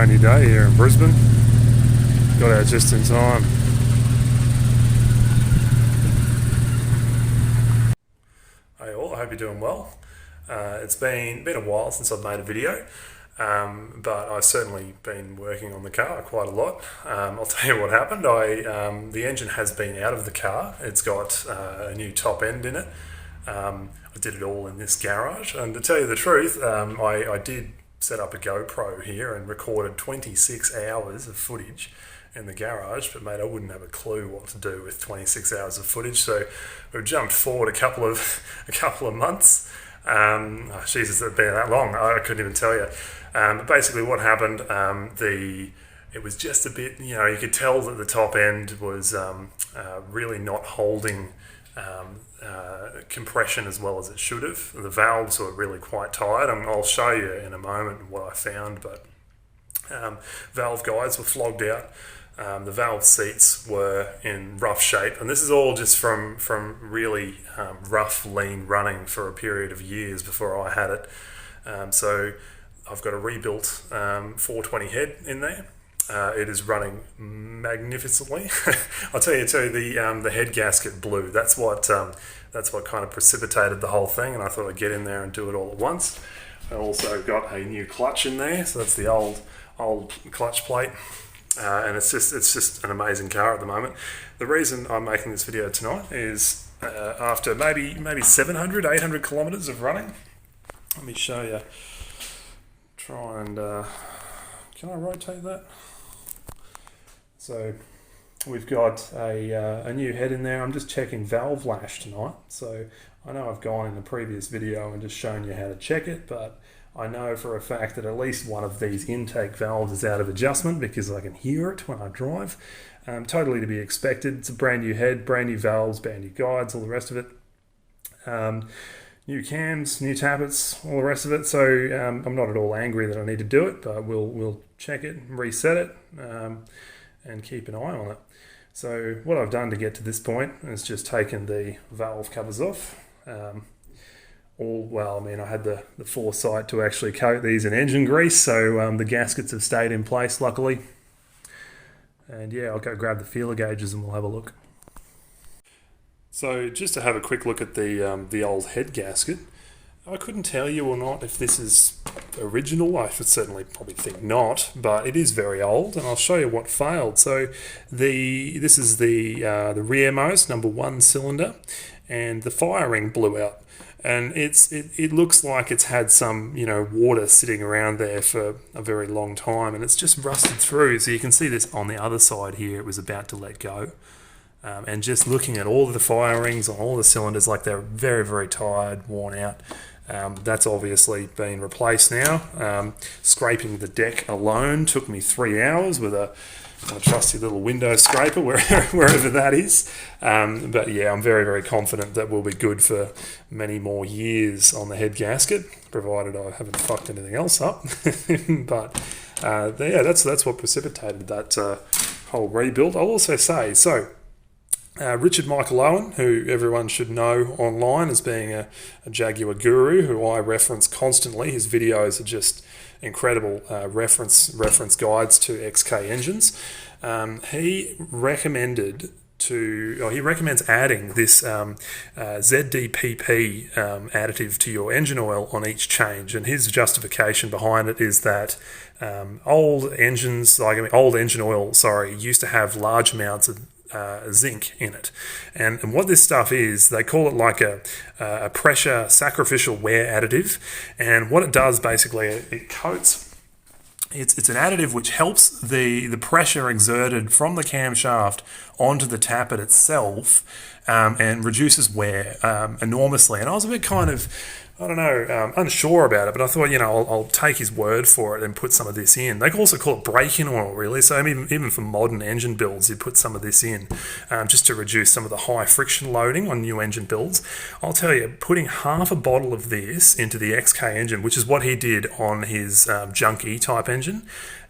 rainy day here in Brisbane. Got out just in time. Hey all, I hope you're doing well. It's been a while since I've made a video, but I've certainly been working on the car quite a lot. I'll tell you what happened. The engine has been out of the car. It's got a new top end in it. I did it all in this garage, and to tell you the truth, I did set up a GoPro here and recorded 26 hours of footage in the garage, but mate, I wouldn't have a clue what to do with 26 hours of footage, so we've jumped forward a couple of months. Jesus, it's been that long, I couldn't even tell you. But basically what happened, it was just a bit, you could tell that the top end was really not holding compression as well as it should have. The valves were really quite tight, and I'll show you in a moment what I found, but valve guides were flogged out. The valve seats were in rough shape, and this is all just from really rough lean running for a period of years before I had it. So I've got a rebuilt 420 head in there. It is running magnificently. I'll tell you the head gasket blew. That's what kind of precipitated the whole thing, and I thought I'd get in there and do it all at once. I also got a new clutch in there, so that's the old clutch plate, and it's just an amazing car at the moment. The reason I'm making this video tonight is after maybe 700, 800 kilometers of running. Let me show you. Try and can I rotate that? So we've got a new head in there. I'm just checking valve lash tonight. So I know I've gone in the previous video and just shown you how to check it, but I know for a fact that at least one of these intake valves is out of adjustment because I can hear it when I drive. Totally to be expected. It's a brand new head, brand new valves, brand new guides, all the rest of it. New cams, new tappets, all the rest of it. So I'm not at all angry that I need to do it, but we'll check it, reset it, and keep an eye on it. So what I've done to get to this point is just taken the valve covers off. I had the foresight to actually coat these in engine grease, so the gaskets have stayed in place, luckily. And yeah, I'll go grab the feeler gauges and we'll have a look. So just to have a quick look at the old head gasket, I couldn't tell you or not if this is original. I would certainly probably think not, but it is very old, and I'll show you what failed. So this is the rearmost number 1 cylinder, and the fire ring blew out, and it looks like it's had some water sitting around there for a very long time, and it's just rusted through. So you can see this on the other side here. It was about to let go. And just looking at all of the fire rings on all the cylinders, like they're very, very tired, worn out. That's obviously been replaced now. Scraping the deck alone took me 3 hours with a trusty little window scraper, wherever that is. But yeah, I'm very, very confident that we'll be good for many more years on the head gasket, provided I haven't fucked anything else up. But yeah, that's what precipitated that whole rebuild. I'll also say, Richard Michael Owen, who everyone should know online as being a Jaguar guru, who I reference constantly. His videos are just incredible reference guides to XK engines. He recommends adding this ZDPP additive to your engine oil on each change, and his justification behind it is that old engine oil, used to have large amounts of zinc in it, and what this stuff is, they call it like a pressure sacrificial wear additive, and what it does basically, it coats. It's an additive which helps the pressure exerted from the camshaft onto the tappet itself, and reduces wear enormously. And I was a bit kind of, unsure about it, but I thought, I'll take his word for it and put some of this in. They also call it brake-in oil, really. So even for modern engine builds, you put some of this in just to reduce some of the high friction loading on new engine builds. I'll tell you, putting half a bottle of this into the XK engine, which is what he did on his Junk E-type engine,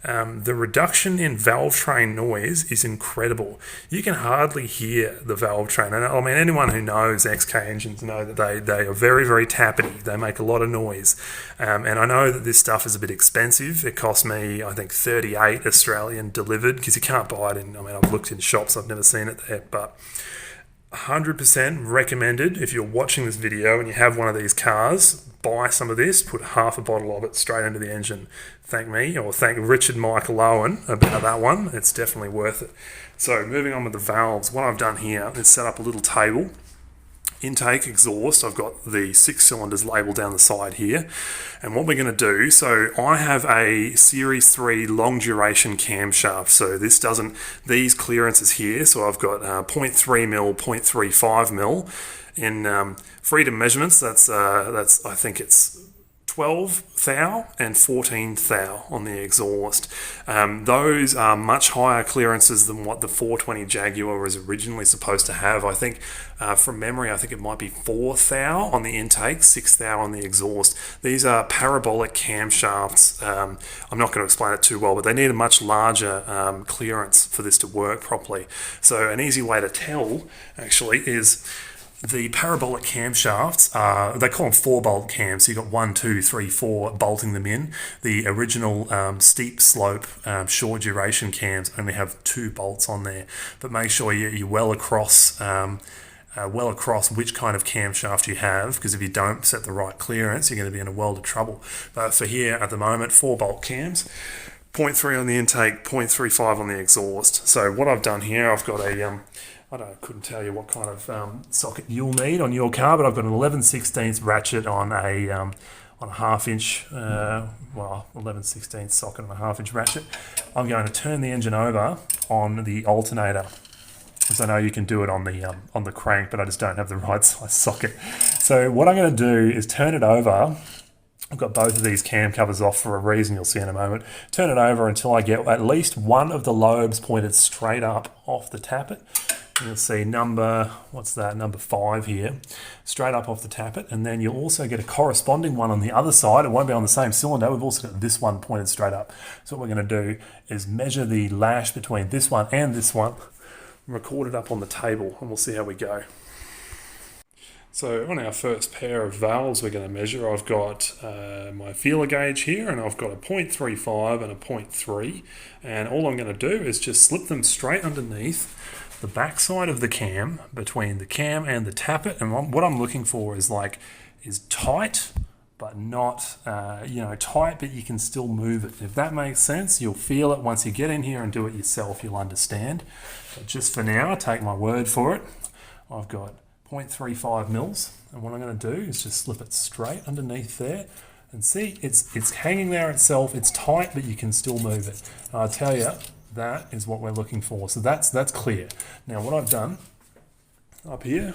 the reduction in valve train noise is incredible. You can hardly hear the valve train. And I mean, anyone who knows XK engines know that they are very, very tappety. They make a lot of noise. And I know that this stuff is a bit expensive. It cost me, I think, 38 Australian delivered, because you can't buy it in, I mean, I've looked in shops, I've never seen it there, but 100% recommended. If you're watching this video and you have one of these cars, buy some of this, put half a bottle of it straight into the engine. Thank me, or thank Richard Michael Owen about that one. It's definitely worth it. So moving on with the valves, what I've done here is set up a little table. Intake, exhaust, I've got the 6 cylinders labelled down the side here. And what we're going to do, so I have a Series 3 long duration camshaft. So this doesn't, these clearances here, so I've got 0.3 mil, 0.35 mil. In freedom measurements, that's I think it's 12 thou and 14 thou on the exhaust. Those are much higher clearances than what the 420 Jaguar was originally supposed to have. I think from memory, I think it might be 4 thou on the intake, 6 thou on the exhaust. These are parabolic camshafts. I'm not going to explain it too well, but they need a much larger clearance for this to work properly. So an easy way to tell actually is the parabolic camshafts, they call them 4-bolt cams. So you've got 1, 2, 3, 4 bolting them in. The original steep slope short duration cams only have 2 bolts on there. But make sure you're well across which kind of camshaft you have, because if you don't set the right clearance, you're going to be in a world of trouble. But for here at the moment, 4-bolt cams. 0.3 on the intake, 0.35 on the exhaust. So what I've done here, I've got a couldn't tell you what kind of socket you'll need on your car, but I've got an 11/16 ratchet on a half-inch, 11/16 socket on a half-inch ratchet. I'm going to turn the engine over on the alternator, because I know you can do it on the crank, but I just don't have the right size socket. So what I'm going to do is turn it over. I've got both of these cam covers off for a reason you'll see in a moment. Turn it over until I get at least one of the lobes pointed straight up off the tappet. You'll see number 5 here, straight up off the tappet, and then you'll also get a corresponding one on the other side. It won't be on the same cylinder. We've also got this one pointed straight up. So what we're going to do is measure the lash between this one and this one, record it up on the table, and we'll see how we go. So on our first pair of valves we're going to measure, I've got my feeler gauge here, and I've got a 0.35 and a 0.3, and all I'm going to do is just slip them straight underneath the backside of the cam, between the cam and the tappet. And what I'm looking for is tight, but not tight, but you can still move it. If that makes sense, you'll feel it once you get in here and do it yourself. You'll understand. But just for now, take my word for it. I've got 0.35 mils, and what I'm going to do is just slip it straight underneath there, and see, it's hanging there itself. It's tight, but you can still move it. And I'll tell you, that is what we're looking for. So that's clear. Now what I've done up here,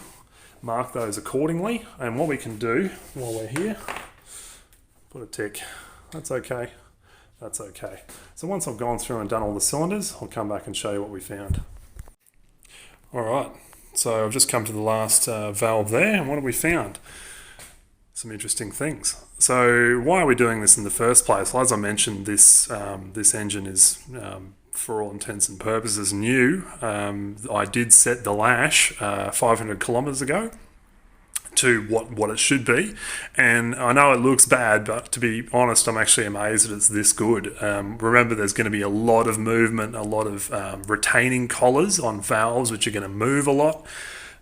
mark those accordingly, and what we can do while we're here, put a tick. That's okay. That's okay. So once I've gone through and done all the cylinders, I'll come back and show you what we found. All right. So I've just come to the last valve there, and what have we found? Some interesting things. So why are we doing this in the first place? Well, as I mentioned, this engine is, for all intents and purposes, new. I did set the lash 500 kilometers ago to what it should be, and I know it looks bad, but to be honest, I'm actually amazed that it's this good. Remember, there's going to be a lot of movement, a lot of retaining collars on valves, which are going to move a lot.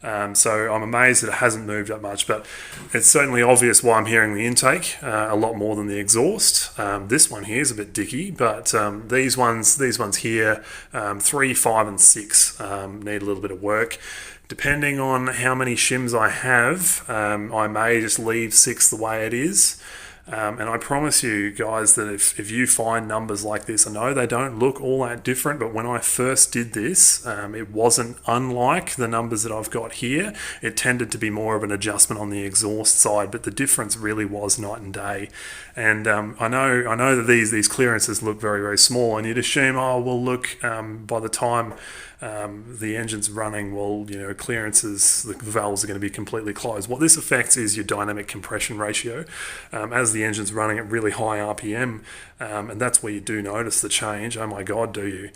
So I'm amazed that it hasn't moved that much, but it's certainly obvious why I'm hearing the intake a lot more than the exhaust. This one here is a bit dicky, but these ones here, 3, 5 and 6 need a little bit of work. Depending on how many shims I have, I may just leave 6 the way it is. And I promise you guys that if you find numbers like this, I know they don't look all that different, but when I first did this, it wasn't unlike the numbers that I've got here. It tended to be more of an adjustment on the exhaust side, but the difference really was night and day. And I know that these clearances look very, very small, and you'd assume, oh, well, look, by the time the engine's running, well, clearances, the valves are going to be completely closed. What this affects is your dynamic compression ratio. As the engine's running at really high RPM, and that's where you do notice the change. Oh my God, do you?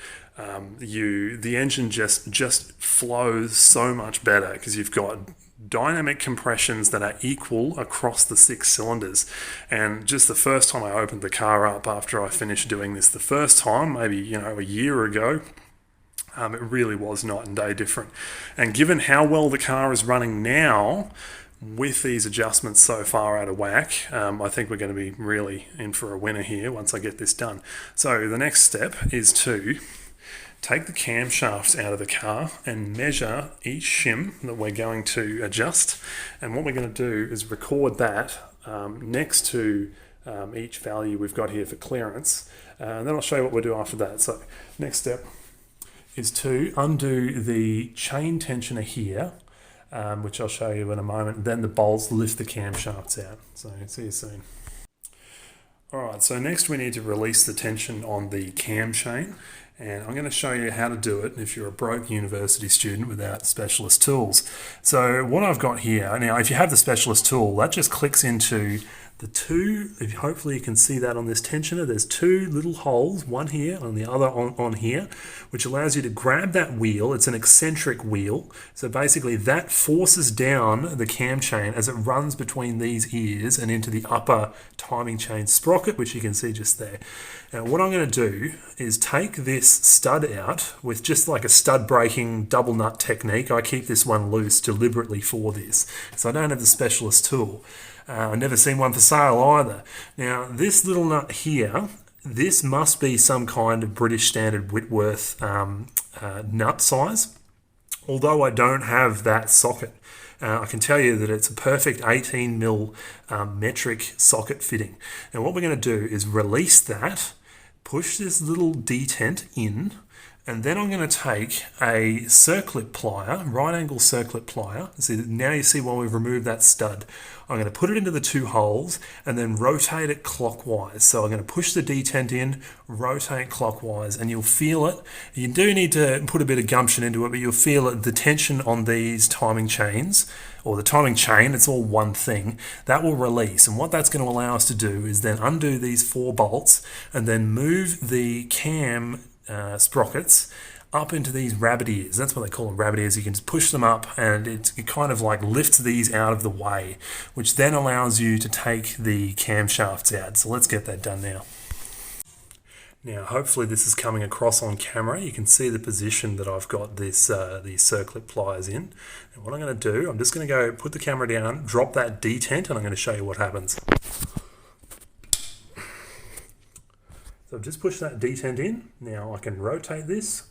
The engine just flows so much better because you've got dynamic compressions that are equal across the 6 cylinders. And just the first time I opened the car up after I finished doing this the first time, maybe a year ago, it really was night and day different. And given how well the car is running now, with these adjustments so far out of whack, I think we're going to be really in for a winner here once I get this done. So the next step is to take the camshafts out of the car and measure each shim that we're going to adjust. And what we're going to do is record that next to each value we've got here for clearance. And then I'll show you what we'll do after that. So next step is to undo the chain tensioner here, which I'll show you in a moment. Then the bolts lift the camshafts out. So see you soon. Alright, so next we need to release the tension on the cam chain, and I'm going to show you how to do it if you're a broke university student without specialist tools. So what I've got here, now if you have the specialist tool, that just clicks into the two, hopefully you can see that on this tensioner, there's two little holes, one here and the other on here, which allows you to grab that wheel. It's an eccentric wheel. So basically that forces down the cam chain as it runs between these ears and into the upper timing chain sprocket, which you can see just there. Now what I'm going to do is take this stud out with just like a stud breaking double nut technique. I keep this one loose deliberately for this, so I don't have the specialist tool. I've never seen one for sale either. Now, this little nut here, this must be some kind of British Standard Whitworth nut size, although I don't have that socket. I can tell you that it's a perfect 18mm metric socket fitting. And what we're going to do is release that, push this little detent in, and then I'm going to take a circlip plier, right angle circlip plier. See, now you see why we've removed that stud. I'm going to put it into the two holes and then rotate it clockwise. So I'm going to push the detent in, rotate clockwise, and you'll feel it. You do need to put a bit of gumption into it, but you'll feel it. The tension on these timing chains, or the timing chain, it's all one thing, that will release. And what that's going to allow us to do is then undo these 4 bolts and then move the cam sprockets up into these rabbit ears. That's what they call them, rabbit ears. You can just push them up and it kind of like lifts these out of the way, which then allows you to take the camshafts out. So let's get that done now. Now hopefully this is coming across on camera. You can see the position that I've got this these circlip pliers in. And what I'm going to do, I'm just going to go put the camera down, drop that detent, and I'm going to show you what happens. So I've just pushed that detent in. Now I can rotate this.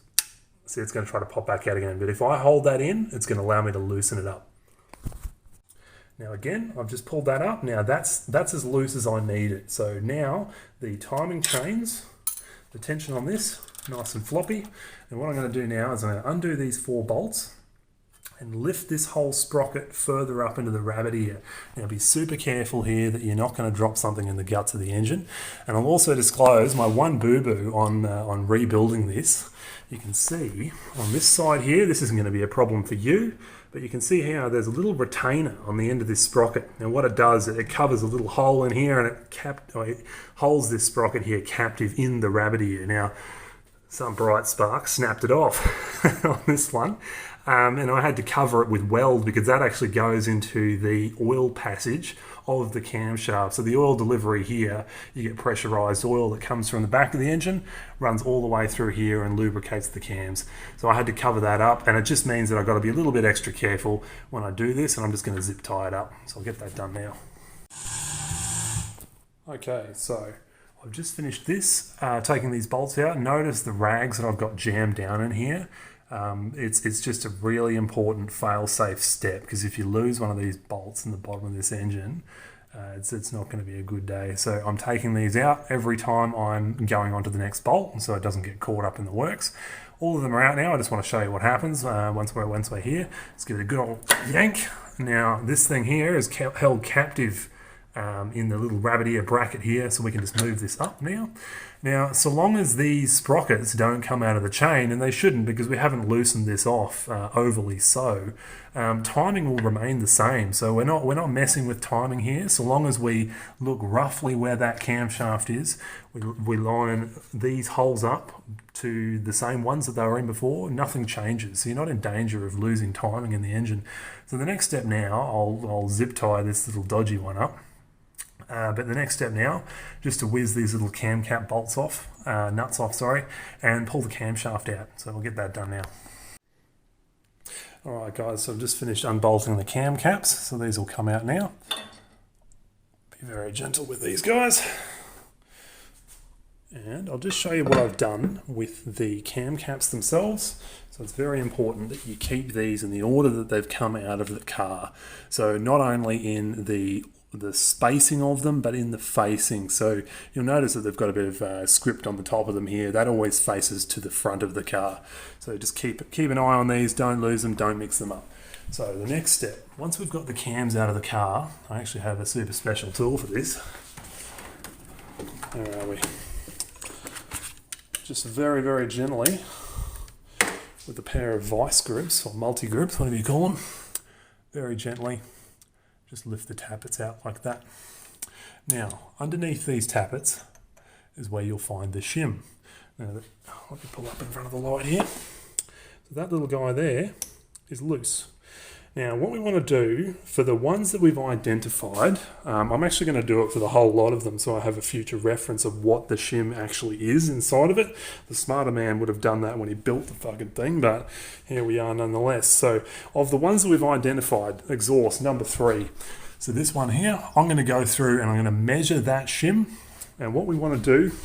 See, it's going to try to pop back out again, but if I hold that in, it's going to allow me to loosen it up. Now again, I've just pulled that up. Now that's as loose as I need it. So now the timing chains, the tension on this, nice and floppy. And what I'm going to do now is I'm going to undo these 4 bolts and lift this whole sprocket further up into the rabbit ear. Now be super careful here that you're not going to drop something in the guts of the engine. And I'll also disclose my one boo-boo on rebuilding this. You can see on this side here, this isn't going to be a problem for you, but you can see how there's a little retainer on the end of this sprocket. Now what it does, it covers a little hole in here and it holds this sprocket here captive in the rabbit ear. Now some bright spark snapped it off on this one. And I had to cover it with weld because that actually goes into the oil passage of the camshaft. So the oil delivery here, you get pressurized oil that comes from the back of the engine, runs all the way through here and lubricates the cams. So I had to cover that up, and it just means that I've got to be a little bit extra careful when I do this, and I'm just going to zip tie it up. So I'll get that done now. Okay, so I've just finished this, taking these bolts out. Notice the rags that I've got jammed down in here. It's just a really important fail-safe step, because if you lose one of these bolts in the bottom of this engine, it's not going to be a good day. So I'm taking these out every time I'm going on to the next bolt, so it doesn't get caught up in the works. All of them are out now. I just want to show you what happens once we're here. Let's give it a good old yank. Now this thing here is held captive in the little rabbit ear bracket here, so we can just move this up now. Now, so long as these sprockets don't come out of the chain, and they shouldn't because we haven't loosened this off overly so, timing will remain the same. So we're not messing with timing here. So long as we look roughly where that camshaft is, we line these holes up to the same ones that they were in before, nothing changes. So you're not in danger of losing timing in the engine. So the next step now, I'll zip tie this little dodgy one up. But the next step now, just to whiz these little cam cap bolts off, nuts off, sorry, and pull the camshaft out. So we'll get that done now. Alright guys, so I've just finished unbolting the cam caps, so these will come out now. Be very gentle with these guys. And I'll just show you what I've done with the cam caps themselves. So it's very important that you keep these in the order that they've come out of the car. So not only in the spacing of them, but in the facing. So you'll notice that they've got a bit of script on the top of them here. That always faces to the front of the car. So just keep an eye on these, don't lose them, don't mix them up. So the next step, once we've got the cams out of the car, I actually have a super special tool for this. Where are we? Just very, very gently, with a pair of vice grips, or multi-grips, whatever you call them, very gently, just lift the tappets out like that. Now, underneath these tappets is where you'll find the shim. Now, let me pull up in front of the light here. So that little guy there is loose. Now, what we want to do for the ones that we've identified, I'm actually going to do it for the whole lot of them so I have a future reference of what the shim actually is inside of it. The smarter man would have done that when he built the fucking thing, but here we are nonetheless. So, of the ones that we've identified, exhaust number 3. So this one here, I'm going to go through and I'm going to measure that shim. And what we want to do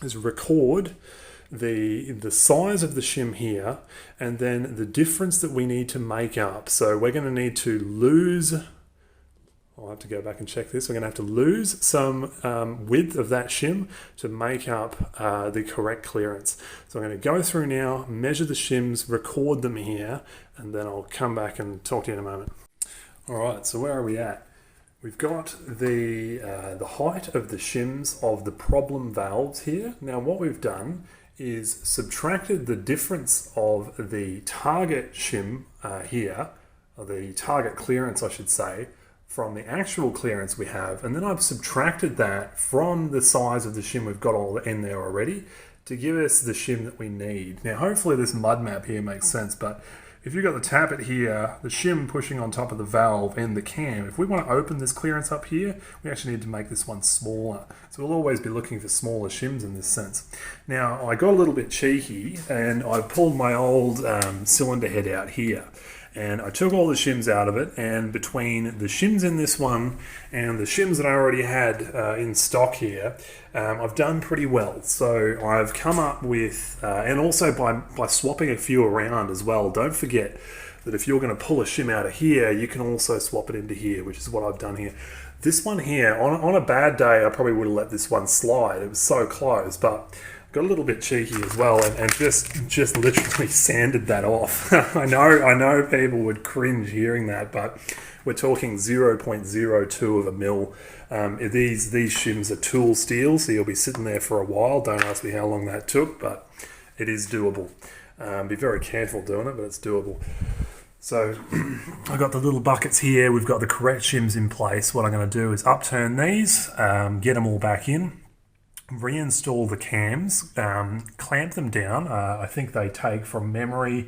is record the size of the shim here, and then the difference that we need to make up. So we're going to need to lose, I'll have to go back and check this, we're going to have to lose some width of that shim to make up the correct clearance. So I'm going to go through now, measure the shims, record them here, and then I'll come back and talk to you in a moment. Alright, so where are we at? We've got the height of the shims of the problem valves here. Now what we've done is subtracted the difference of the target shim here, or the target clearance I should say, from the actual clearance we have, and then I've subtracted that from the size of the shim we've got all in there already to give us the shim that we need. Now hopefully this mud map here makes sense, but if you've got the tappet here, the shim pushing on top of the valve and the cam, if we want to open this clearance up here, we actually need to make this one smaller. So we'll always be looking for smaller shims in this sense. Now, I got a little bit cheeky and I pulled my old cylinder head out here. And I took all the shims out of it, and between the shims in this one and the shims that I already had in stock here, I've done pretty well. So I've come up with, and also by swapping a few around as well, don't forget that if you're going to pull a shim out of here, you can also swap it into here, which is what I've done here. This one here, on a bad day, I probably would have let this one slide. It was so close, but got a little bit cheeky as well, and just literally sanded that off. I know people would cringe hearing that, but we're talking 0.02 of a mil. These shims are tool steel, so you'll be sitting there for a while. Don't ask me how long that took, but it is doable. Be very careful doing it, but it's doable. So I've got the little buckets here. We've got the correct shims in place. What I'm going to do is upturn these, get them all back in, reinstall the cams, clamp them down. I think they take, from memory,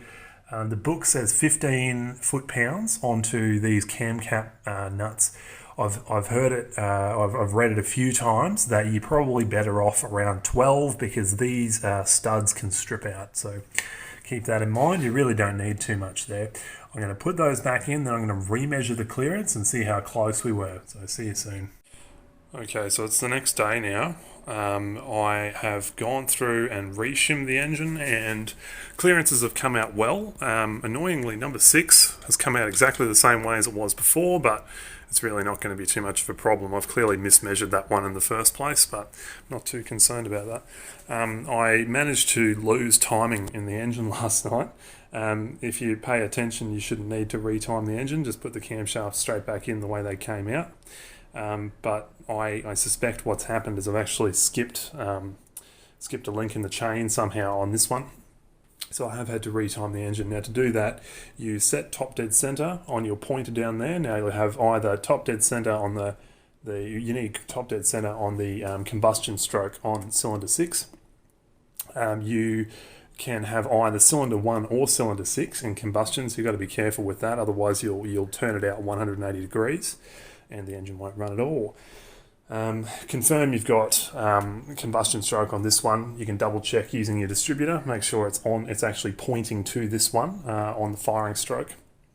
the book says 15 foot-pounds onto these cam cap nuts. I've heard it, I've read it a few times that you're probably better off around 12 because these studs can strip out. So keep that in mind. You really don't need too much there. I'm going to put those back in, then I'm going to remeasure the clearance and see how close we were. So see you soon. Okay, so it's the next day now. I have gone through and re-shimmed the engine, and clearances have come out well. Annoyingly, number 6 has come out exactly the same way as it was before, but it's really not going to be too much of a problem. I've clearly mismeasured that one in the first place, but I'm not too concerned about that. I managed to lose timing in the engine last night. If you pay attention, you shouldn't need to retime the engine. Just put the camshafts straight back in the way they came out. but I suspect what's happened is I've actually skipped a link in the chain somehow on this one. So I have had to retime the engine. Now to do that, you set top dead center on your pointer down there. Now you'll have either top dead center on the unique top dead center on the combustion stroke on cylinder 6. You can have either cylinder 1 or cylinder 6 in combustion, so you've got to be careful with that, otherwise you'll turn it out 180 degrees and the engine won't run at all. Confirm you've got combustion stroke on this one. You can double check using your distributor, make sure it's actually pointing to this one on the firing stroke,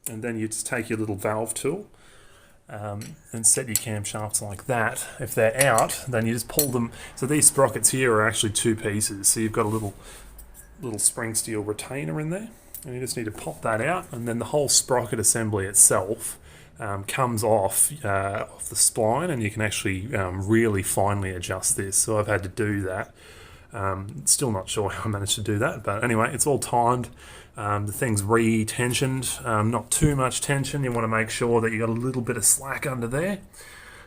and then you just take your little valve tool and set your camshafts like that. If they're out, then you just pull them. So these sprockets here are actually 2 pieces, so you've got a little spring steel retainer in there, and you just need to pop that out, and then the whole sprocket assembly itself comes off the spline, and you can actually really finely adjust this. So I've had to do that. Still not sure how I managed to do that, but anyway, it's all timed. The thing's re-tensioned, not too much tension. You want to make sure that you got a little bit of slack under there,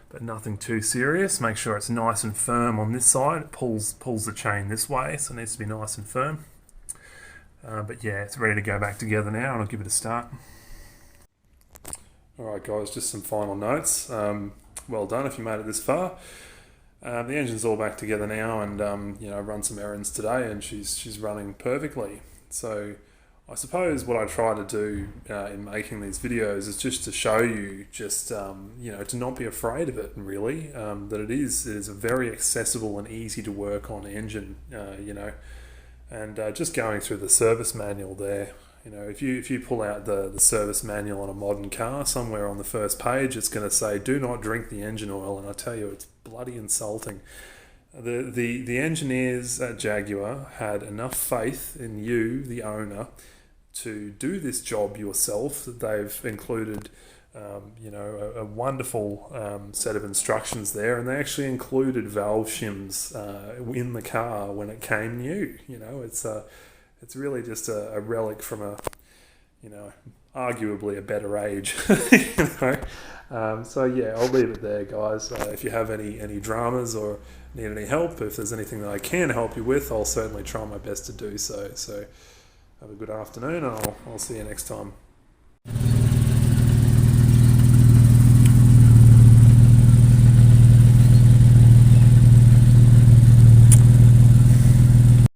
but nothing too serious. Make sure it's nice and firm on this side. It pulls the chain this way, so it needs to be nice and firm. But yeah, it's ready to go back together now, and I'll give it a start. Alright guys, just some final notes. Well done if you made it this far. The engine's all back together now, and run some errands today, and she's running perfectly. So I suppose what I try to do in making these videos is just to show you to not be afraid of it, really. That it is a very accessible and easy to work on engine, and just going through the service manual there. If you pull out the service manual on a modern car, somewhere on the first page it's going to say do not drink the engine oil, and I tell you, it's bloody insulting. The engineers at Jaguar had enough faith in you, the owner, to do this job yourself, that they've included a wonderful set of instructions there, and they actually included valve shims in the car when it came new. It's really just a relic from arguably a better age. So yeah, I'll leave it there, guys. If you have any dramas or need any help, if there's anything that I can help you with, I'll certainly try my best to do so. So have a good afternoon, and I'll see you next time.